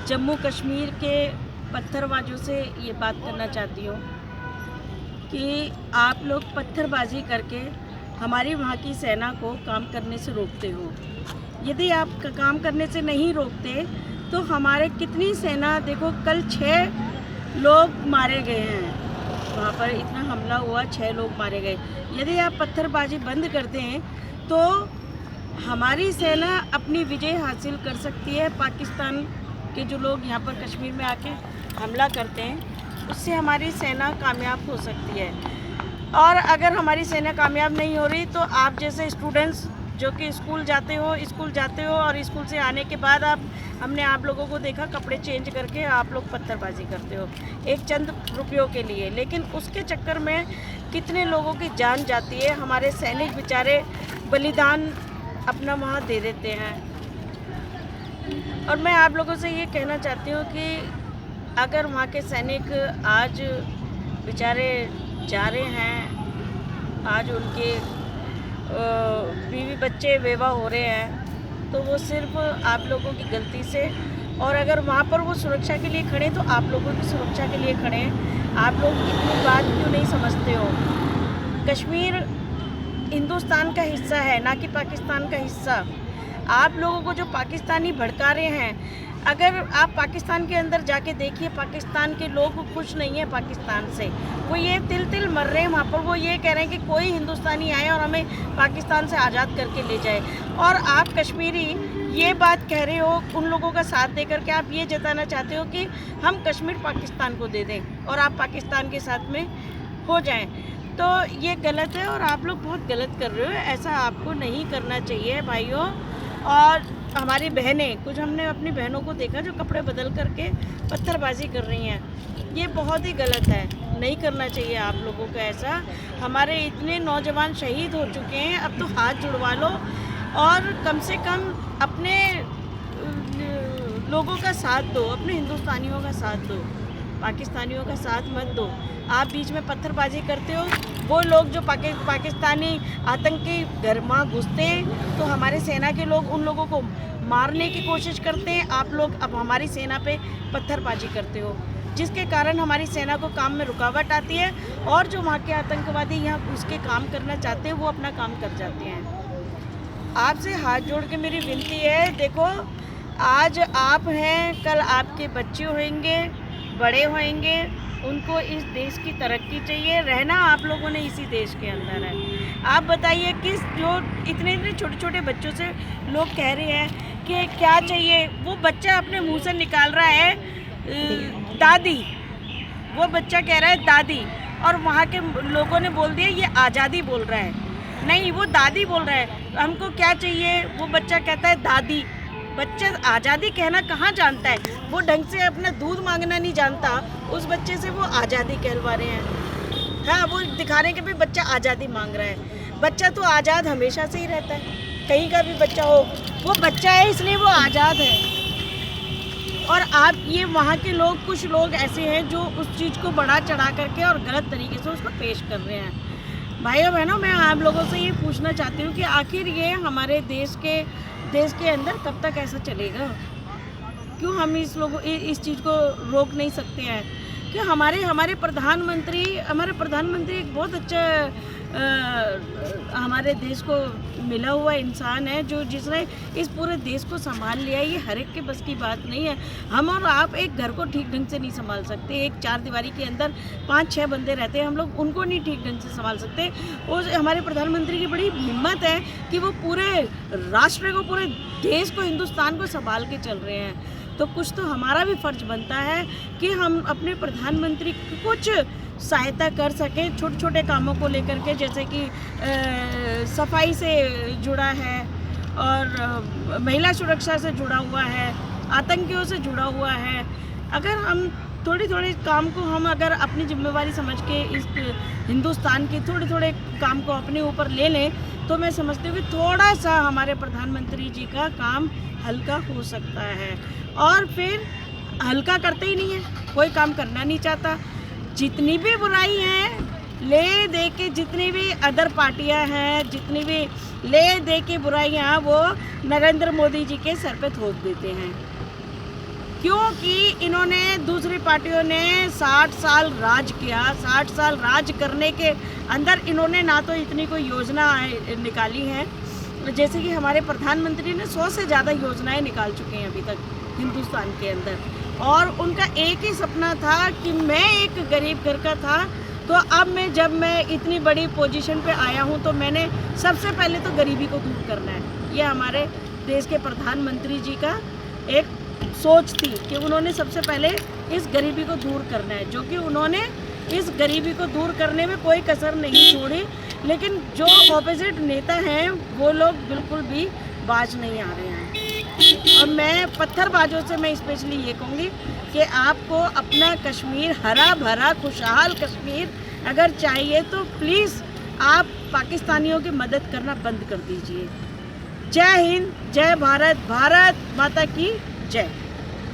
जम्मू कश्मीर के पत्थरबाजों से ये बात करना चाहती हूँ कि आप लोग पत्थरबाजी करके हमारी वहाँ की सेना को काम करने से रोकते हो। यदि आप काम करने से नहीं रोकते तो हमारे कितनी सेना, देखो कल 6 लोग मारे गए हैं, वहाँ पर इतना हमला हुआ, 6 लोग मारे गए। यदि आप पत्थरबाजी बंद करते हैं तो हमारी सेना अपनी विजय हासिल कर सकती है। पाकिस्तान के जो लोग यहाँ पर कश्मीर में आके हमला करते हैं, उससे हमारी सेना कामयाब हो सकती है। और अगर हमारी सेना कामयाब नहीं हो रही तो आप जैसे स्टूडेंट्स जो कि स्कूल जाते हो और स्कूल से आने के बाद हमने आप लोगों को देखा कपड़े चेंज करके आप लोग पत्थरबाजी करते हो एक चंद रुपयों के लिए, लेकिन उसके चक्कर में कितने लोगों की जान जाती है। हमारे सैनिक बेचारे बलिदान अपना वहाँ दे देते हैं। और मैं आप लोगों से ये कहना चाहती हूँ कि अगर वहाँ के सैनिक आज बेचारे जा रहे हैं, आज उनके बीवी बच्चे बेवा हो रहे हैं, तो वो सिर्फ आप लोगों की गलती से। और अगर वहाँ पर वो सुरक्षा के लिए खड़े तो आप लोगों की सुरक्षा के लिए खड़े हैं। आप लोग इतनी बात क्यों नहीं समझते हो? कश्मीर हिंदुस्तान का हिस्सा है, ना कि पाकिस्तान का हिस्सा। आप लोगों को जो पाकिस्तानी भड़का रहे हैं, अगर आप पाकिस्तान के अंदर जाके देखिए, पाकिस्तान के लोग खुश नहीं हैं पाकिस्तान से। वो ये तिल मर रहे हैं वहाँ पर। वो ये कह रहे हैं कि कोई हिंदुस्तानी आए और हमें पाकिस्तान से आज़ाद करके ले जाए। और आप कश्मीरी ये बात कह रहे हो, उन लोगों का साथ दे करके आप ये जताना चाहते हो कि हम कश्मीर पाकिस्तान को दे दें और आप पाकिस्तान के साथ में हो जाएं। तो ये गलत है और आप लोग बहुत गलत कर रहे हो। ऐसा आपको नहीं करना चाहिए भाइयों। और हमारी बहनें, कुछ हमने अपनी बहनों को देखा जो कपड़े बदल करके पत्थरबाजी कर रही हैं। ये बहुत ही गलत है, नहीं करना चाहिए आप लोगों को ऐसा। हमारे इतने नौजवान शहीद हो चुके हैं, अब तो हाथ जुड़वा लो और कम से कम अपने लोगों का साथ दो, अपने हिंदुस्तानियों का साथ दो, पाकिस्तानियों का साथ मत दो। आप बीच में पत्थरबाजी करते हो। वो लोग जो पाकिस्तानी आतंकी घर में घुसते हैं तो हमारे सेना के लोग उन लोगों को मारने की कोशिश करते हैं। आप लोग अब हमारी सेना पे पत्थरबाजी करते हो, जिसके कारण हमारी सेना को काम में रुकावट आती है और जो वहाँ के आतंकवादी यहाँ घुस के काम करना चाहते हैं वो अपना काम कर जाते हैं। आपसे हाथ जोड़ के मेरी विनती है, देखो आज आप हैं, कल आपके बच्चे होंगे, बड़े होंगे, उनको इस देश की तरक्की चाहिए। रहना आप लोगों ने इसी देश के अंदर है। आप बताइए किस जो इतने छोटे छोटे बच्चों से लोग कह रहे हैं कि क्या चाहिए, वो बच्चा अपने मुंह से निकाल रहा है दादी, वो बच्चा कह रहा है दादी, और वहाँ के लोगों ने बोल दिया ये आज़ादी बोल रहा है। नहीं, वो दादी बोल रहा है। हमको क्या चाहिए, वो बच्चा कहता है दादी। बच्चा आज़ादी कहना कहाँ जानता है? वो ढंग से अपना दूध मांगना नहीं जानता। उस बच्चे से वो आज़ादी कहलवा रहे हैं। हाँ, वो दिखा रहे हैं कि भाई बच्चा आज़ादी मांग रहा है। बच्चा तो आज़ाद हमेशा से ही रहता है, कहीं का भी बच्चा हो, वो बच्चा है इसलिए वो आज़ाद है। और आप ये वहाँ के लोग, कुछ लोग ऐसे हैं जो उस चीज़ को बढ़ा चढ़ा करके और गलत तरीके से उसको पेश कर रहे हैं। भाइयों बहनों, मैं आप लोगों से ये पूछना चाहती हूँ कि आखिर ये हमारे देश के अंदर कब तक ऐसा चलेगा? क्यों हम इस चीज़ को रोक नहीं सकते हैं? कि हमारे प्रधानमंत्री एक बहुत अच्छा हमारे देश को मिला हुआ इंसान है, जिसने इस पूरे देश को संभाल लिया है। ये हर एक के बस की बात नहीं है। हम और आप एक घर को ठीक ढंग से नहीं संभाल सकते। एक 4 दीवारी के अंदर 5-6 बंदे रहते हैं, हम लोग उनको नहीं ठीक ढंग से संभाल सकते। और हमारे प्रधानमंत्री की बड़ी हिम्मत है कि वो पूरे राष्ट्र को, पूरे देश को, हिंदुस्तान को संभाल के चल रहे हैं। तो कुछ तो हमारा भी फ़र्ज़ बनता है कि हम अपने प्रधानमंत्री की कुछ सहायता कर सकें छोटे छोटे कामों को लेकर के, जैसे कि सफाई से जुड़ा है और महिला सुरक्षा से जुड़ा हुआ है, आतंकियों से जुड़ा हुआ है। अगर हम थोड़ी काम को हम अगर अपनी जिम्मेवारी समझ के इस हिंदुस्तान के थोड़े काम को अपने ऊपर ले लें तो मैं समझती हूँ कि थोड़ा सा हमारे प्रधानमंत्री जी का काम हल्का हो सकता है। और फिर हल्का करते ही नहीं है, कोई काम करना नहीं चाहता। जितनी भी बुराई है ले दे के, जितनी भी अदर पार्टियां हैं, जितनी भी ले दे के बुराइयां वो नरेंद्र मोदी जी के सर पे थोप देते हैं। क्योंकि इन्होंने दूसरी पार्टियों ने 60 साल राज किया। 60 साल राज करने के अंदर इन्होंने ना तो इतनी कोई योजना निकाली है, जैसे कि हमारे प्रधानमंत्री ने 100 से ज़्यादा योजनाएं निकाल चुके हैं अभी तक हिंदुस्तान के अंदर। और उनका एक ही सपना था कि मैं एक गरीब घर का था, तो अब जब मैं इतनी बड़ी पोजीशन पे आया हूँ तो मैंने सबसे पहले तो गरीबी को दूर करना है। ये हमारे देश के प्रधानमंत्री जी का एक सोच थी कि उन्होंने सबसे पहले इस गरीबी को दूर करना है, जो कि उन्होंने इस गरीबी को दूर करने में कोई कसर नहीं छोड़ी। लेकिन जो ऑपोजिट नेता हैं वो लोग बिल्कुल भी बाज नहीं आ रहे हैं। और मैं पत्थरबाजों से मैं स्पेशली ये कहूँगी कि आपको अपना कश्मीर, हरा भरा खुशहाल कश्मीर अगर चाहिए तो प्लीज़ आप पाकिस्तानियों की मदद करना बंद कर दीजिए। जय हिंद, जय भारत, भारत माता की जय।